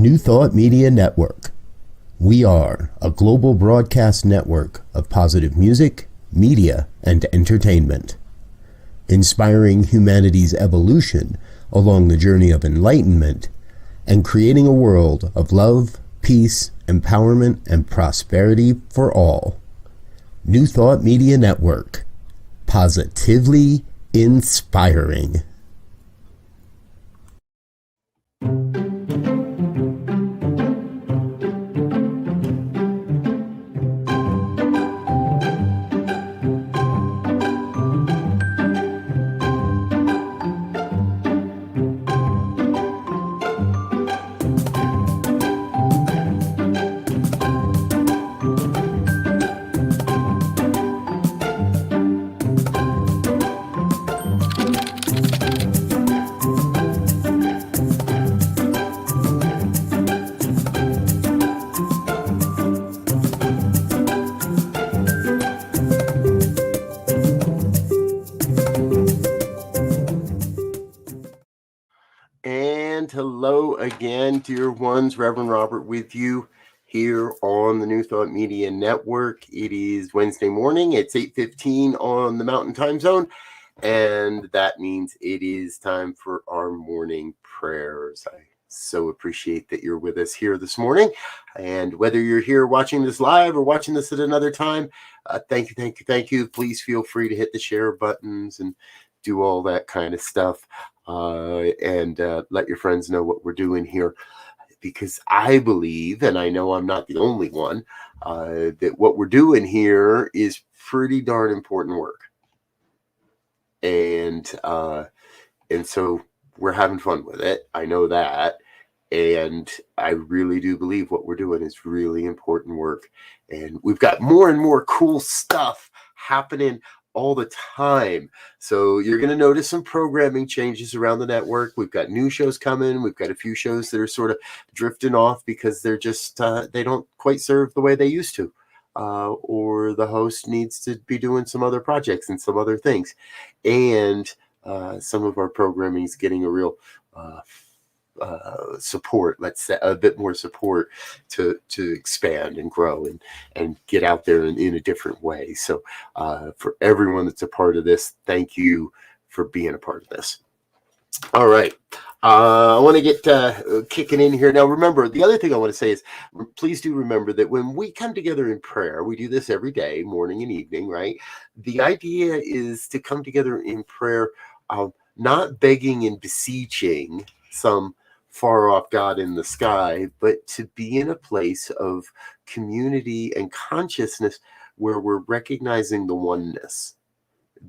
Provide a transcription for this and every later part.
New Thought Media Network. We are a global broadcast network of positive music, media, and entertainment, inspiring humanity's evolution along the journey of enlightenment and creating a world of love, peace, empowerment, and prosperity for all. New Thought Media Network. Positively inspiring. And hello again, dear ones. Reverend Robert with you here on the New Thought Media Network. It is Wednesday morning. It's 8:15 on the Mountain Time Zone, and that means it is time for our morning prayers. I so appreciate that you're with us here this morning, and whether you're here watching this live or watching this at another time, thank you. Please feel free to hit the share buttons and do all that kind of stuff. And let your friends know what we're doing here, because I believe, and I know I'm not the only one, that what we're doing here is pretty darn important work. And so we're having fun with it. I know that. And I really do believe what we're doing is really important work. And we've got more and more cool stuff happening all the time. So you're going to notice some programming changes around the network. We've got new shows coming. We've got a few shows that are sort of drifting off because they're just, they don't quite serve the way they used to. Or the host needs to be doing some other projects and some other things. And some of our programming is getting a real support, let's say, a bit more support to expand and grow and get out there in a different way. So for everyone that's a part of this, thank you for being a part of this. All right. I want to get kicking in here. Now, remember, the other thing I want to say is, please do remember that when we come together in prayer, we do this every day, morning and evening, right? The idea is to come together in prayer, not begging and beseeching some far off God in the sky, but to be in a place of community and consciousness where we're recognizing the oneness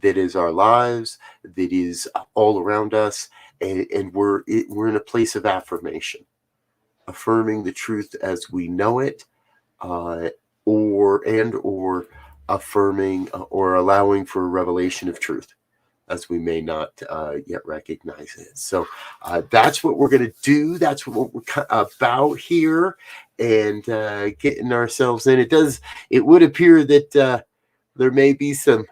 that is our lives, that is all around us, and we're in a place of affirmation, affirming the truth as we know it, or affirming or allowing for a revelation of truth as we may not yet recognize it. So that's what we're going to do. That's what we're about here, and getting ourselves in. It would appear that there may be some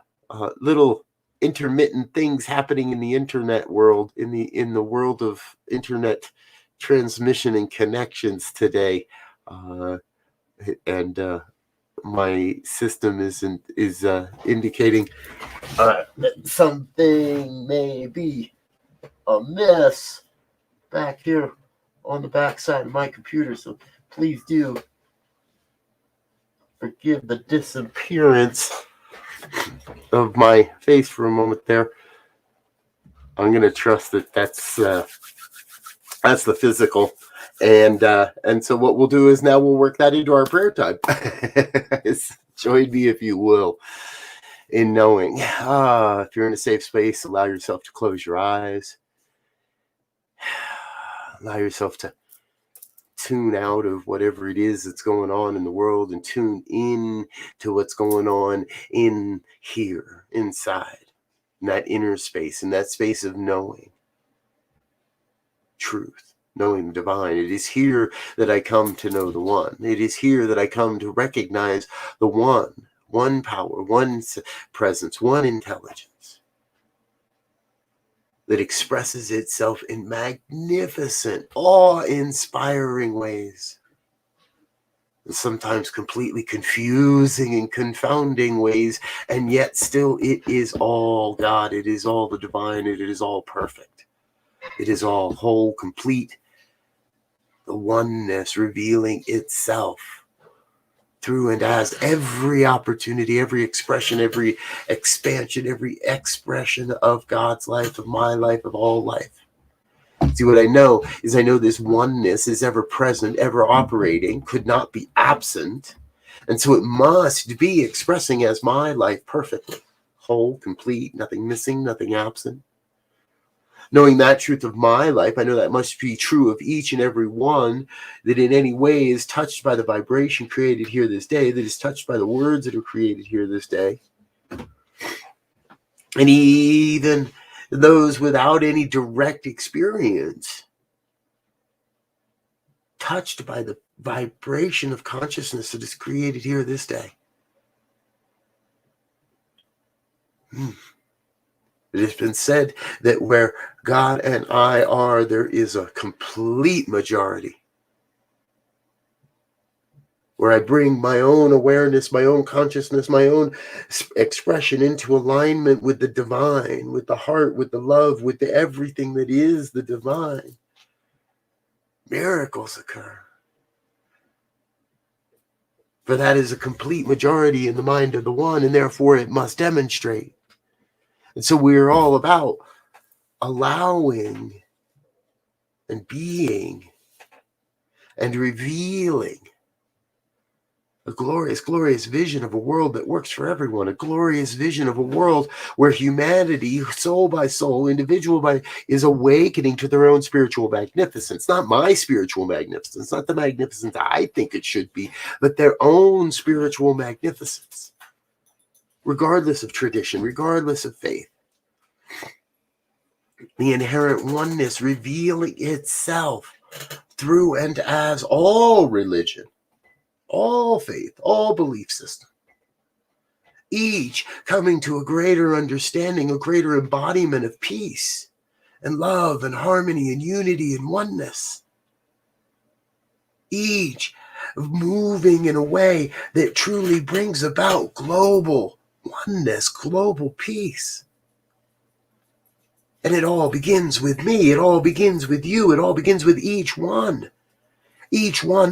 little intermittent things happening in the internet world, in the world of internet transmission and connections today, and my system is indicating that something may be amiss back here on the back side of my computer. So please do forgive the disappearance of my face for a moment there. I'm going to trust that that's the physical. And so what we'll do is now we'll work that into our prayer time. Join me, if you will, in knowing, if you're in a safe space, allow yourself to close your eyes. Allow yourself to tune out of whatever it is that's going on in the world and tune in to what's going on in here, inside, in that inner space, in that space of knowing truth. Knowing the divine. It is here that I come to know the one. It is here that I come to recognize the one power, one presence, one intelligence. that expresses itself in magnificent, awe-inspiring ways, and sometimes completely confusing and confounding ways, and yet still it is all God, it is all the divine, it is all perfect, it is all whole, complete, the oneness revealing itself through and as every opportunity, every expression, every expansion, every expression of God's life, of my life, of all life. See, what I know is I know this oneness is ever present, ever operating, could not be absent. And so it must be expressing as my life perfectly, whole, complete, nothing missing, nothing absent. Knowing that truth of my life, I know that must be true of each and every one that in any way is touched by the vibration created here this day, that is touched by the words that are created here this day. And even those without any direct experience, touched by the vibration of consciousness that is created here this day. It has been said that where God and I are, there is a complete majority. Where I bring my own awareness, my own consciousness, my own expression into alignment with the divine, with the heart, with the love, with the everything that is the divine. Miracles occur. For that is a complete majority in the mind of the one, and therefore it must demonstrate. And so we're all about allowing and being and revealing a glorious, glorious vision of a world that works for everyone, a glorious vision of a world where humanity, soul by soul, individual by, is awakening to their own spiritual magnificence. Not my spiritual magnificence, not the magnificence I think it should be, but their own spiritual magnificence, regardless of tradition, regardless of faith. The inherent oneness revealing itself through and as all religion, all faith, all belief system, each coming to a greater understanding, a greater embodiment of peace and love and harmony and unity and oneness. Each moving in a way that truly brings about global oneness, global peace. And it all begins with me, it all begins with you, it all begins with each one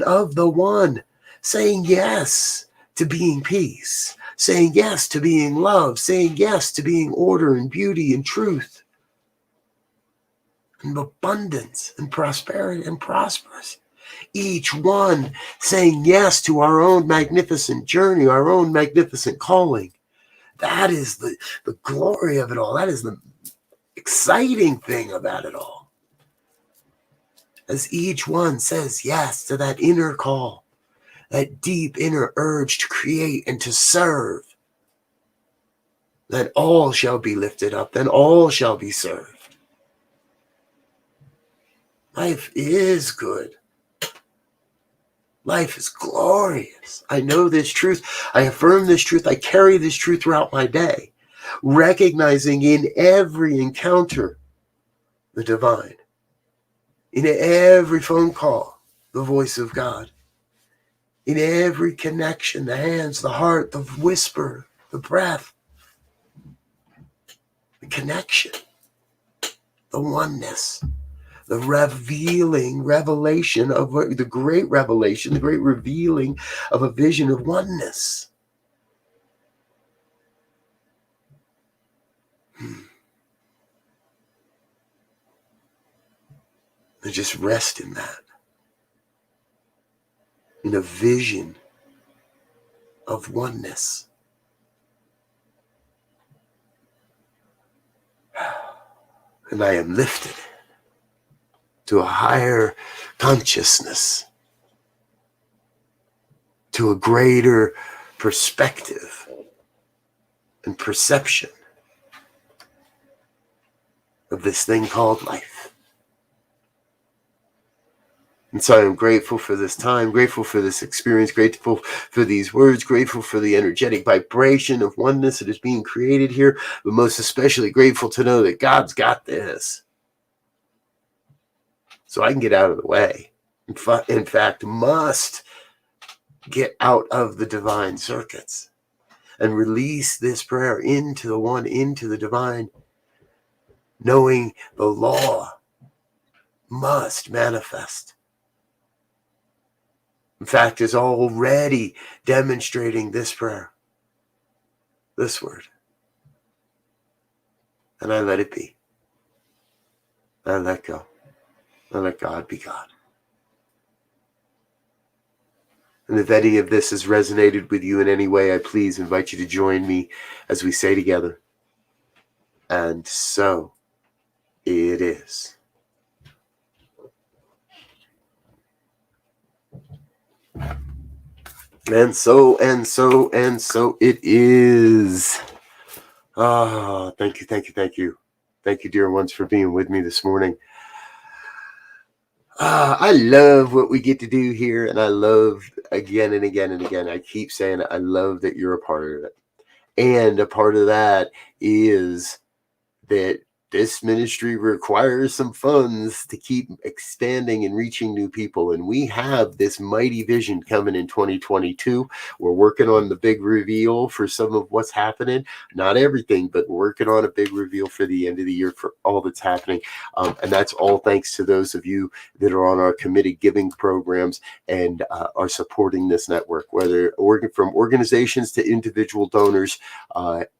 of the one, saying yes to being peace, saying yes to being love, saying yes to being order and beauty and truth and abundance and prosperity and prosperous. Each one saying yes to our own magnificent journey, our own magnificent calling. That is the glory of it all. That is the exciting thing about it all. As each one says yes to that inner call, that deep inner urge to create and to serve, then all shall be lifted up, then all shall be served. Life is good. Life is glorious. I know this truth. I affirm this truth. I carry this truth throughout my day, recognizing in every encounter the divine, in every phone call, the voice of God, in every connection, the hands, the heart, the whisper, the breath, the connection, the oneness, the revelation of the great revelation, the great revealing of a vision of oneness. And just rest in that, in a vision of oneness. And I am lifted to a higher consciousness, to a greater perspective and perception of this thing called life. And so I am grateful for this time, grateful for this experience, grateful for these words, grateful for the energetic vibration of oneness that is being created here, but most especially grateful to know that God's got this. So I can get out of the way. In fact, must get out of the divine circuits and release this prayer into the one, into the divine, knowing the law must manifest. In fact, is already demonstrating this prayer, this word. And I let it be. I let go. I let God be God. And if any of this has resonated with you in any way, I please invite you to join me as we say together, and so it is. And so it is. Thank you. Thank you, dear ones, for being with me this morning. I love what we get to do here, and I love again and again and again. I keep saying it, I love that you're a part of it. And a part of that is that this ministry requires some funds to keep expanding and reaching new people. And we have this mighty vision coming in 2022. We're working on the big reveal for some of what's happening. Not everything, but we're working on a big reveal for the end of the year for all that's happening. And that's all thanks to those of you that are on our committed giving programs and are supporting this network, whether from organizations to individual donors.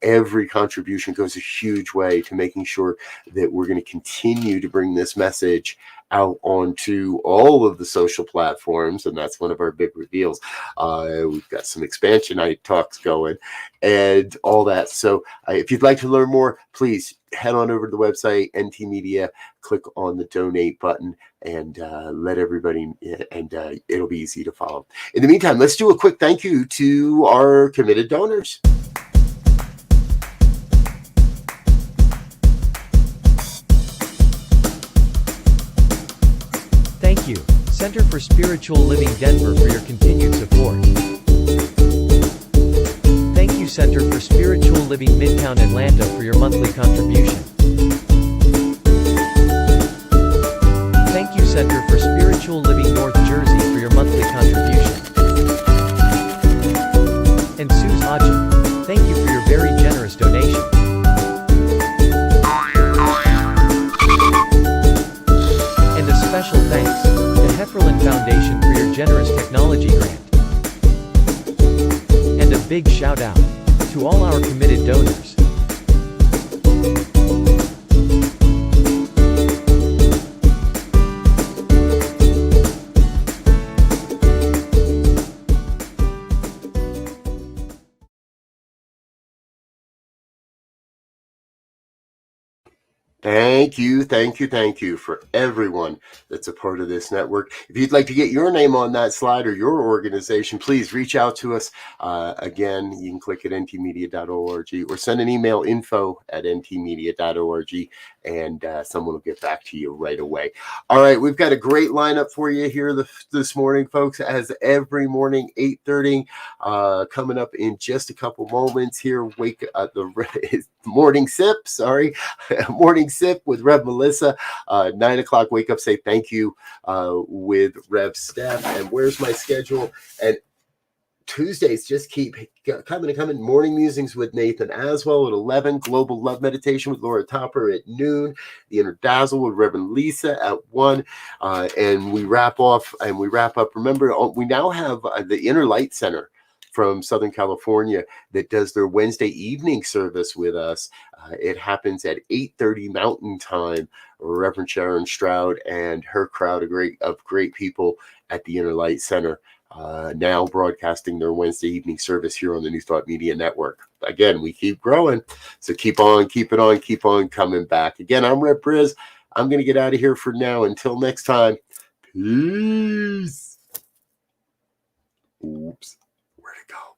Every contribution goes a huge way to making sure that we're going to continue to bring this message out onto all of the social platforms, and that's one of our big reveals. We've got some expansion night talks going and all that. So if you'd like to learn more, please head on over to the website, NT Media, click on the donate button, and let everybody, and it'll be easy to follow. In the meantime, let's do a quick thank you to our committed donors. Thank you, Center for Spiritual Living Denver, for your continued support. Thank you, Center for Spiritual Living Midtown Atlanta, for your monthly contribution. Thank you, Center for Spiritual Living North Jersey, for your monthly contribution. And Suze Ajin, thank you for your very generous donation. And a special thanks to Hefferland Foundation for your generous technology grant. And a big shout out to all our committed donors. Thank you for everyone that's a part of this network. If you'd like to get your name on that slide or your organization, please reach out to us. Again, you can click at ntmedia.org or send an email, info@ntmedia.org, and someone will get back to you right away. All right, we've got a great lineup for you here this morning, folks, as every morning, 8:30, coming up in just a couple moments here. The morning sip, morning sip with Rev Melissa, 9 o'clock wake up, say thank you with Rev Steph. And where's my schedule? And Tuesdays just keep coming. Morning musings with Nathan Aswell at 11. Global Love Meditation with Laura Topper at noon. The Inner Dazzle with Reverend Lisa at 1. And we wrap up. Remember, we now have the Inner Light Center from Southern California that does their Wednesday evening service with us. It happens at 8:30 Mountain Time. Reverend Sharon Stroud and her crowd of great people at the Inner Light Center, now broadcasting their Wednesday evening service here on the New Thought Media Network. Again, we keep growing, so keep on coming back. Again, I'm Rev BRZ. I'm going to get out of here for now. Until next time, peace. Oops, where'd it go?